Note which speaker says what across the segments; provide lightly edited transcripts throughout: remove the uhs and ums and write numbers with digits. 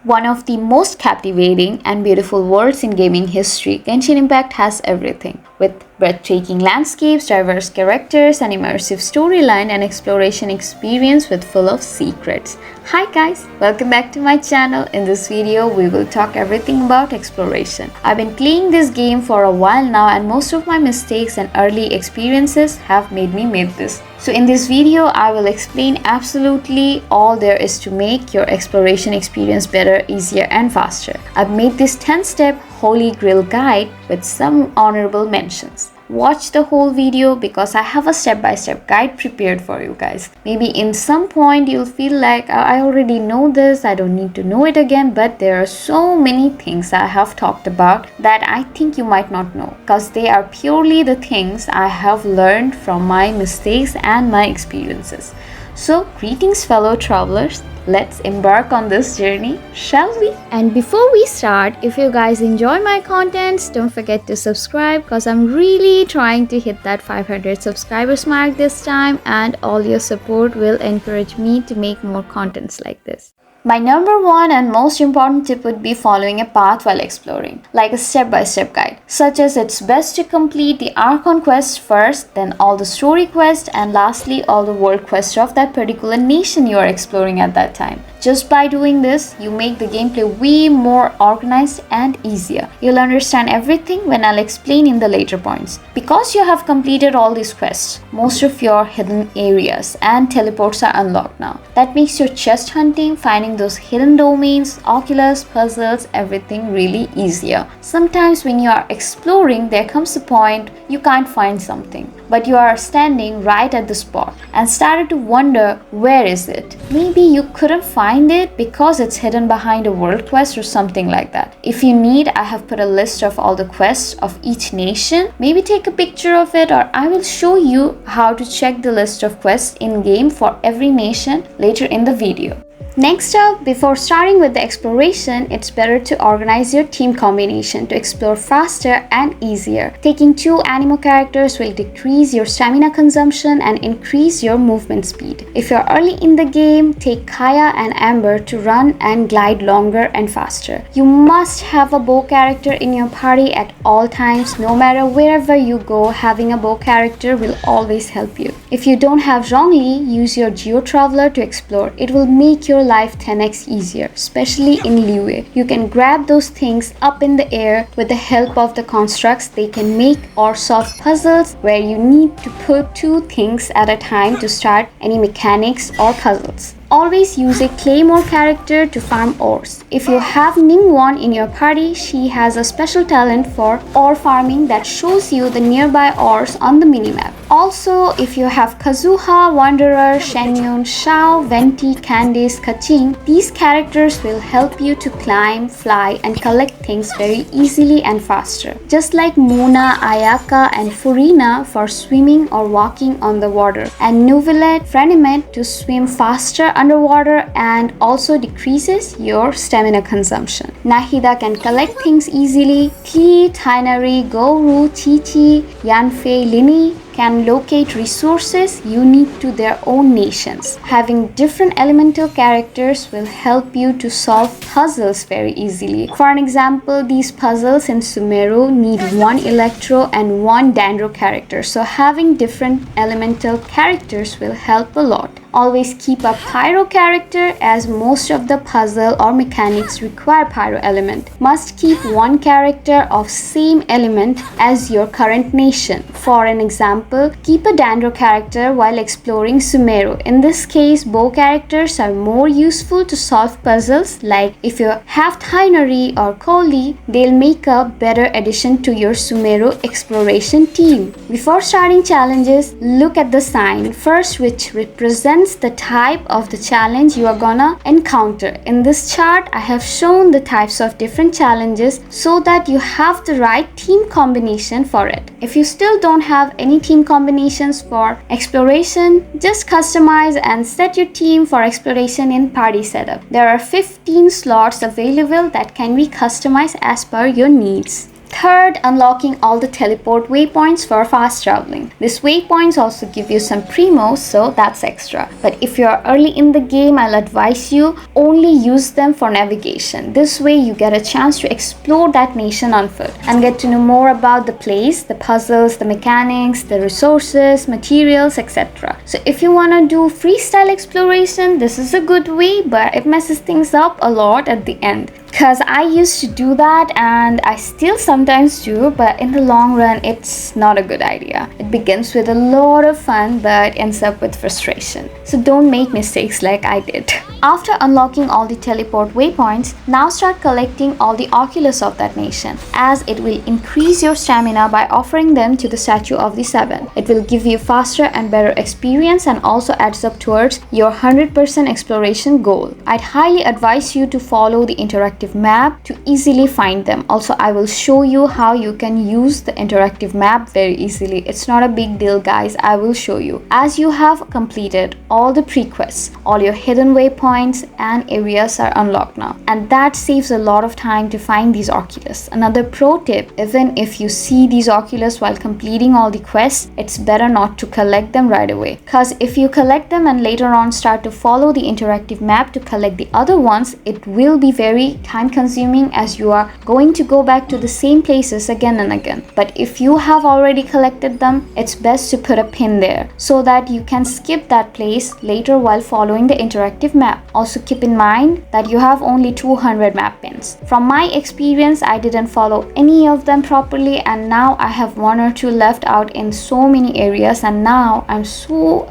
Speaker 1: One of the most captivating and beautiful worlds in gaming history, Genshin Impact has everything. With breathtaking landscapes, diverse characters, an immersive storyline, and exploration experience with full of secrets. Hi guys, welcome back to my channel. In this video, we will talk everything about exploration. I've been playing this game for a while now and most of my mistakes and early experiences have made me make this. So in this video, I will explain absolutely all there is to make your exploration experience better, easier and faster. I've made this 10-step Holy Grail guide with some honorable mentions. Watch the whole video because I have a step-by-step guide prepared for you guys. Maybe in some point you'll feel like I already know this, I don't need to know it again, but there are so many things I have talked about that I think you might not know because they are purely the things I have learned from my mistakes and my experiences. So greetings fellow travelers. Let's embark on this journey, shall we? And before we start, if you guys enjoy my contents, don't forget to subscribe because I'm really trying to hit that 500 subscribers mark this time and all your support will encourage me to make more contents like this. My number one and most important tip would be following a path while exploring, like a step-by-step guide, such as it's best to complete the Archon quest first, then all the story quests, and lastly all the world quests of that particular nation you are exploring at that time. Just by doing this, you make the gameplay way more organized and easier. You'll understand everything when I'll explain in the later points. Because you have completed all these quests, most of your hidden areas and teleports are unlocked now. That makes your chest hunting, finding those hidden domains, Oculus, puzzles, everything really easier. Sometimes when you are exploring, there comes a point you can't find something, but you are standing right at the spot and started to wonder, where is it? Maybe you couldn't find it because it's hidden behind a world quest or something like that. If you need, I have put a list of all the quests of each nation. Maybe take a picture of it or I will show you how to check the list of quests in game for every nation later in the video. Next up, before starting with the exploration, it's better to organize your team combination to explore faster and easier. Taking 2 animo characters will decrease your stamina consumption and increase your movement speed. If you're early in the game, take Kaya and Amber to run and glide longer and faster. You must have a bow character in your party at all times. No matter wherever you go, having a bow character will always help you. If you don't have Zhongli, use your Geo Traveler to explore. It will make your life 10x easier, especially in Liyue. You can grab those things up in the air with the help of the constructs. They can make or solve puzzles where you need to put 2 things at a time to start any mechanics or puzzles. Always use a Claymore character to farm ores. If you have Ningguang in your party, she has a special talent for ore farming that shows you the nearby ores on the minimap. Also, if you have Kazuha, Wanderer, Shenyun, Shao, Venti, Candice, Kaching, these characters will help you to climb, fly, and collect things very easily and faster. Just like Mona, Ayaka, and Furina for swimming or walking on the water, and Nuvillet, Frenimet to swim faster underwater and also decreases your stamina consumption. Nahida can collect things easily. Klee, Tainari, Goru, Chi-Chi, Yanfei, Lini can locate resources unique to their own nations. Having different elemental characters will help you to solve puzzles very easily. For an example, these puzzles in Sumeru need 1 Electro and 1 Dandro character, so having different elemental characters will help a lot. Always keep a Pyro character as most of the puzzle or mechanics require Pyro element. Must keep 1 character of same element as your current nation. For an example, keep a Dandro character while exploring Sumeru. In this case, bow characters are more useful to solve puzzles, like if you have Thainari or Koli, they'll make a better addition to your Sumeru exploration team. Before starting challenges, look at the sign first, which represents the type of the challenge you are gonna encounter. In this chart, I have shown the types of different challenges so that you have the right team combination for it. If you still don't have any team combinations for exploration, just customize and set your team for exploration in party setup. There are 15 slots available that can be customized as per your needs. Third, unlocking all the teleport waypoints for fast traveling. These waypoints also give you some primos, so that's extra. But if you're early in the game, I'll advise you only use them for navigation. This way you get a chance to explore that nation on foot and get to know more about the place, the puzzles, the mechanics, the resources, materials, etc. So if you want to do freestyle exploration, this is a good way, but it messes things up a lot at the end. Because I used to do that and I still sometimes do, but in the long run it's not a good idea. It begins with a lot of fun but ends up with frustration. So don't make mistakes like I did. After unlocking all the teleport waypoints, now start collecting all the Oculus of that nation, as it will increase your stamina by offering them to the Statue of the Seven. It will give you faster and better experience and also adds up towards your 100% exploration goal. I'd highly advise you to follow the interactive map to easily find them. Also, I will show you how you can use the interactive map very easily. It's not a big deal, guys. I will show you. As you have completed all the pre-quests, all your hidden waypoints and areas are unlocked now, and that saves a lot of time to find these Oculus. Another pro tip, even if you see these Oculus while completing all the quests, it's better not to collect them right away, because if you collect them and later on start to follow the interactive map to collect the other ones, it will be very time consuming, as you are going to go back to the same places again and again. But if you have already collected them, it's best to put a pin there so that you can skip that place later while following the interactive map. Also keep in mind that you have only 200 map pins. From my experience, I didn't follow any of them properly, and now I have one or two left out in so many areas, and now I'm so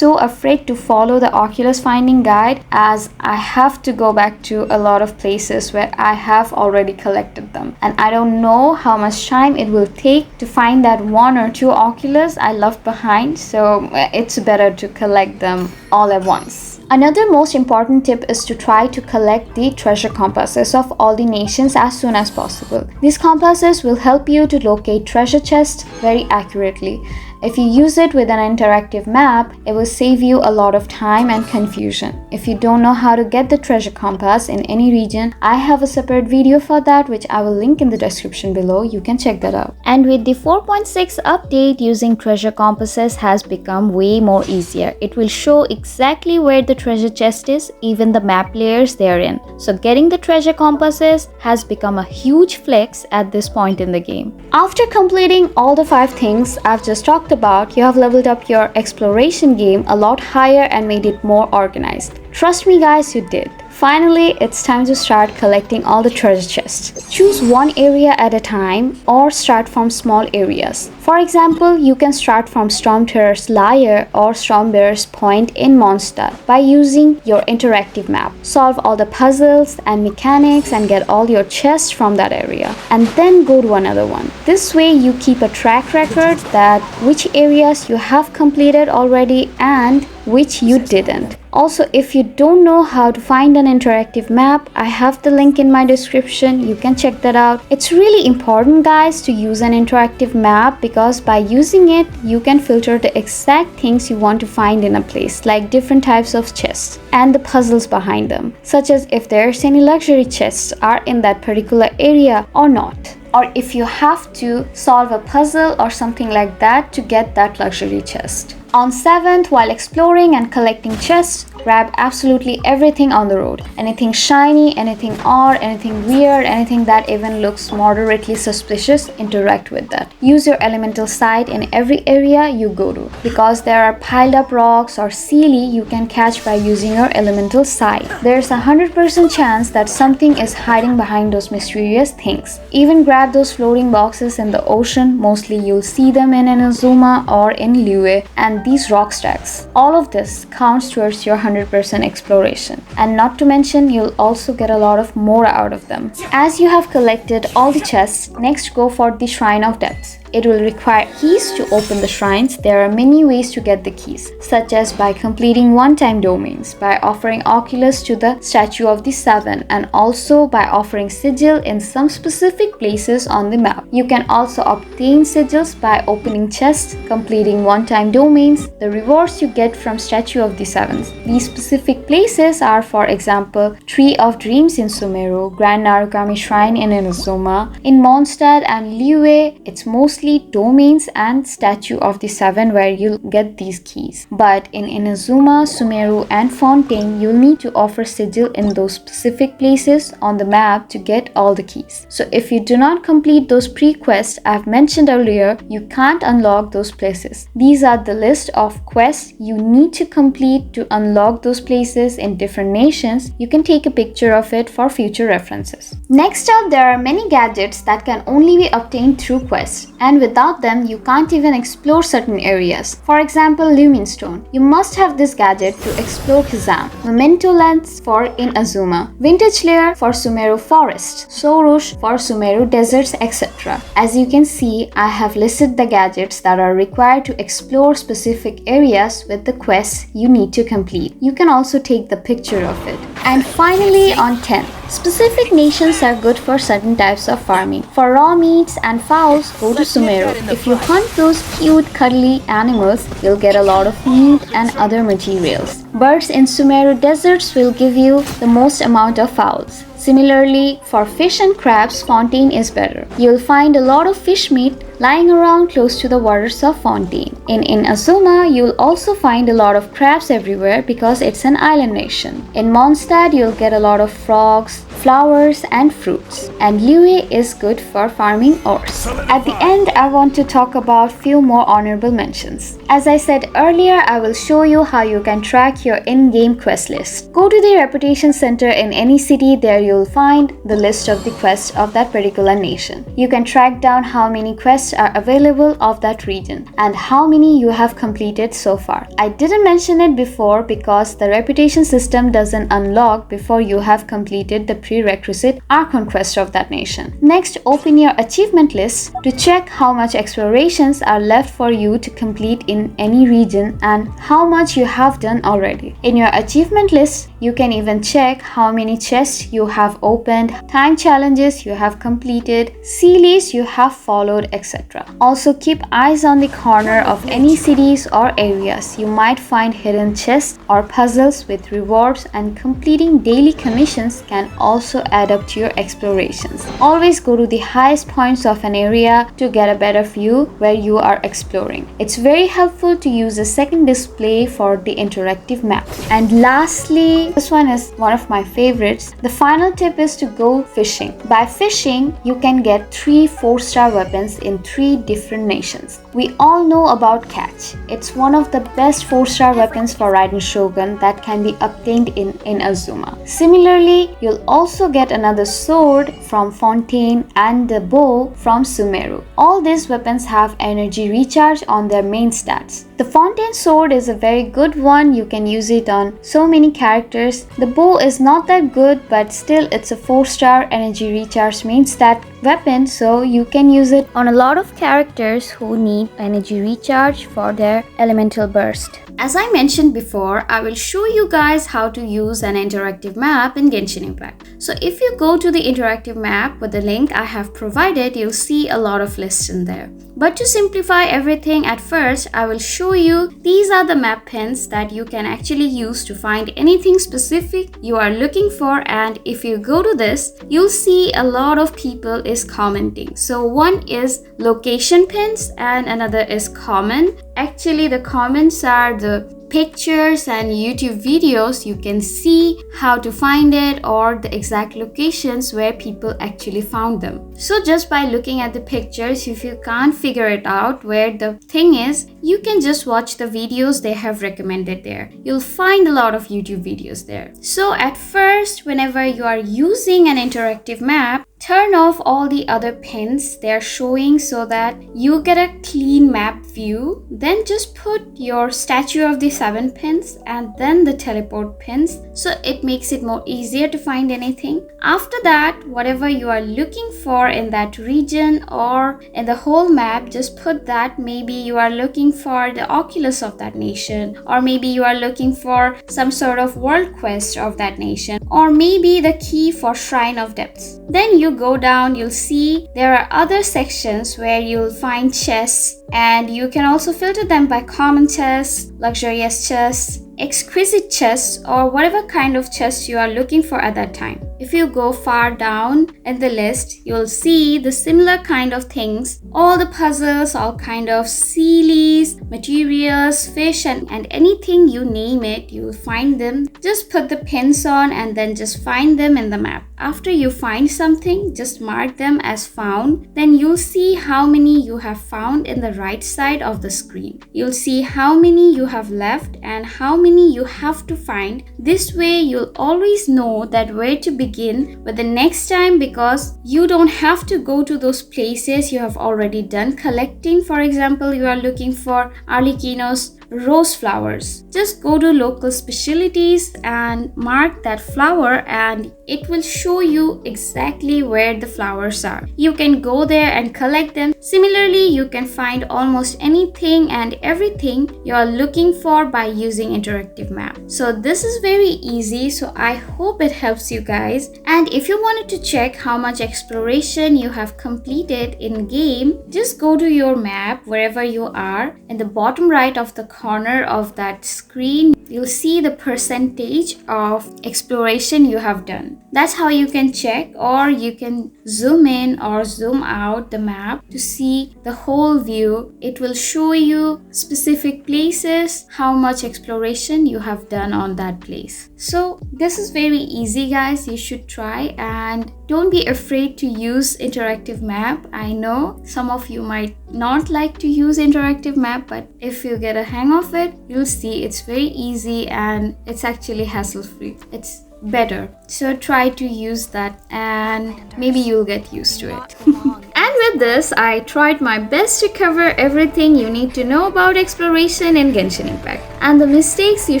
Speaker 1: afraid to follow the Oculus finding guide, as I have to go back to a lot of places where I have already collected them, and I don't know how much time it will take to find that one or two Oculus I left behind, so it's better to collect them all at once. Another most important tip is to try to collect the treasure compasses of all the nations as soon as possible. These compasses will help you to locate treasure chests very accurately. If you use it with an interactive map, it will save you a lot of time and confusion. If you don't know how to get the treasure compass in any region, I have a separate video for that, which I will link in the description below. You can check that out. And with the 4.6 update, using treasure compasses has become way more easier. It will show exactly where the treasure chest is, even the map layers therein. So getting the treasure compasses has become a huge flex at this point in the game. After completing all the 5 things I've just talked about, you have leveled up your exploration game a lot higher and made it more organized. Trust me guys, you did. Finally, it's time to start collecting all the treasure chests. Choose one area at a time or start from small areas. For example, you can start from Stormterror's Lair or Stormbearer's Point in Mondstadt by using your interactive map. Solve all the puzzles and mechanics and get all your chests from that area, and then go to another one. This way you keep a track record that which areas you have completed already and which you didn't. Also, if you don't know how to find an interactive map, I have the link in my description. You can check that out. It's really important, guys, to use an interactive map, because by using it, you can filter the exact things you want to find in a place, like different types of chests and the puzzles behind them, such as if there's any luxury chests are in that particular area or not, or if you have to solve a puzzle or something like that to get that luxury chest. On 7th, while exploring and collecting chests, grab absolutely everything on the road. Anything shiny, anything odd, anything weird, anything that even looks moderately suspicious, interact with that. Use your elemental sight in every area you go to, because there are piled up rocks or sealy you can catch by using your elemental sight. There's a 100% chance that something is hiding behind those mysterious things. Even grab those floating boxes in the ocean. Mostly you'll see them in Inazuma or in Liyue, and these rock stacks. All of this counts towards your 100% exploration, and not to mention you'll also get a lot of more out of them. As you have collected all the chests, next go for the Shrine of Depths. It will require keys to open the shrines. There are many ways to get the keys, such as by completing one-time domains, by offering Oculus to the Statue of the Seven, and also by offering sigil in some specific places on the map. You can also obtain sigils by opening chests, completing one-time domains, the rewards you get from Statue of the Sevens. These specific places are, for example, Tree of Dreams in Sumeru, Grand Narukami Shrine in Inazuma. In Mondstadt and Liyue, it's mostly domains and Statue of the Seven where you'll get these keys. But in Inazuma, Sumeru and Fontaine, you'll need to offer sigil in those specific places on the map to get all the keys. So if you do not complete those pre-quests I've mentioned earlier, you can't unlock those places. These are the list of quests you need to complete to unlock those places in different nations. You can take a picture of it for future references. Next up, there are many gadgets that can only be obtained through quests, and without them you can't even explore certain areas. For example, Lumin Stone. You must have this gadget to explore Kazam, Memento Lens for Inazuma, Vintage Lair for Sumeru Forest, Sorush for Sumeru Deserts, etc. As you can see, I have listed the gadgets that are required to explore specific areas with the quests you need to complete. You can also take the picture of it. And finally, on 10th, specific nations are good for certain types of farming. For raw meats and fowls, go to Sumeru. If you hunt those cute cuddly animals, you'll get a lot of meat and other materials. Birds in Sumeru deserts will give you the most amount of fowls. Similarly, for fish and crabs, Fontaine is better. You'll find a lot of fish meat lying around close to the waters of Fontaine. In Inazuma, you'll also find a lot of crabs everywhere because it's an island nation. In Mondstadt, you'll get a lot of frogs, flowers, and fruits. And Liyue is good for farming ores. At the end, I want to talk about few more honorable mentions. As I said earlier, I will show you how you can track your in-game quest list. Go to the Reputation Center in any city. There you'll find the list of the quests of that particular nation. You can track down how many quests are available of that region and how many you have completed so far. I didn't mention it before because the reputation system doesn't unlock before you have completed the prerequisite Archon quest of that nation. Next, open your achievement list to check how much explorations are left for you to complete in any region and how much you have done already. In your achievement list, you can even check how many chests you have opened, time challenges you have completed, series you have followed, etc. Also, keep eyes on the corner of any cities or areas. You might find hidden chests or puzzles with rewards, and completing daily commissions can also add up to your explorations. Always go to the highest points of an area to get a better view where you are exploring. It's very helpful to use a second display for the interactive map. And lastly, this one is one of my favorites. The final tip is to go fishing. By fishing, you can get 3 4-star weapons in 3 different nations. We all know about Catch. It's one of the best 4-star weapons for Raiden Shogun that can be obtained in Inazuma. Similarly, you'll also get another sword from Fontaine and the bow from Sumeru. All these weapons have energy recharge on their main stats. The Fontaine sword is a very good one. You can use it on so many characters. The bow is not that good, but still it's a 4-star energy recharge main stat weapon, so you can use it on a lot of characters who need energy recharge for their elemental burst. As I mentioned before, I will show you guys how to use an interactive map in Genshin Impact. So if you go to the interactive map with the link I have provided, you'll see a lot of lists in there. But to simplify everything at first, I will show you these are the map pins that you can actually use to find anything specific you are looking for. And if you go to this, you'll see a lot of people is commenting. So one is location pins and another is common. Actually, the comments are the pictures and YouTube videos. You can see how to find it or the exact locations where people actually found them. So just by looking at the pictures, if you can't figure it out where the thing is, you can just watch the videos they have recommended there. You'll find a lot of YouTube videos there. So at first, whenever you are using an interactive map,
Speaker 2: turn off all the other pins they're showing so that you get a clean map view. Then just put your statue of the 7 pins and then the teleport pins, so it makes it more easier to find anything. After that, whatever you are looking for in that region or in the whole map, just put that. Maybe you are looking for the Oculus of that nation, or maybe you are looking for some sort of world quest of that nation, or maybe the key for Shrine of Depths. Then you go down, you'll see there are other sections where you'll find chests, and you can also filter them by common chests, luxurious chests, exquisite chests, or whatever kind of chest you are looking for at that time. If you go far down in the list, you'll see the similar kind of things, all the puzzles, all kind of sealies, materials, fish, and anything you name it, you'll find them. Just put the pins on and then just find them in the map. After you find something, just mark them as found. Then you'll see how many you have found in the right side of the screen. You'll see how many you have left and how many you have to find. This way you'll always know that where to begin with the next time, because you don't have to go to those places you have already done collecting. For example, you are looking for Arlecchino's rose flowers. Just go to local specialties and mark that flower, and it will show you exactly where the flowers are. You can go there and collect them. Similarly, you can find almost anything and everything you are looking for by using interactive map. So this is very easy, so I hope it helps you guys. And if you wanted to check how much exploration you have completed in game, just go to your map wherever you are. In the bottom right of the corner of that screen, you'll see the percentage of exploration you have done. That's how you can check, or you can zoom in or zoom out the map to see the whole view. It will show you specific places, how much exploration you have done on that place. So this is very easy, guys. You should try, and don't be afraid to use interactive map. I know some of you might not like to use interactive map, but if you get a hang of it, you'll see it's very easy and it's actually hassle-free. It's better. So try to use that and maybe you'll get used to it. And with this, I tried my best to cover everything you need to know about exploration in Genshin Impact and the mistakes you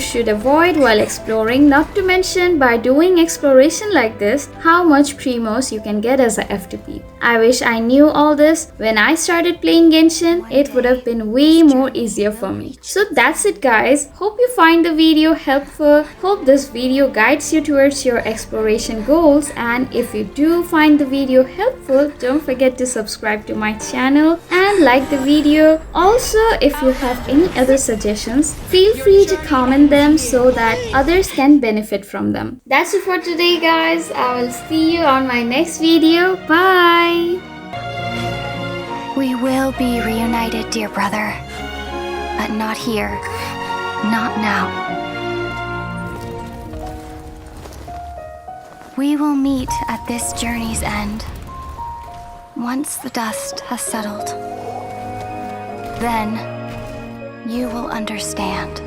Speaker 2: should avoid while exploring, not to mention by doing exploration like this, how much Primos you can get as a FTP. I wish I knew all this when I started playing Genshin. It would have been way more easier for me. So that's it, guys. Hope you find the video helpful. Hope this video guides you towards your exploration goals, and if you do find the video helpful, don't forget to subscribe to my channel and like the video. Also, if you have any other suggestions, feel free to comment them so that others can benefit from them. That's it for today, guys. I will see you on my next video. Bye!
Speaker 3: We will be reunited, dear brother. But not here. Not now. We will meet at this journey's end. Once the dust has settled, then you will understand.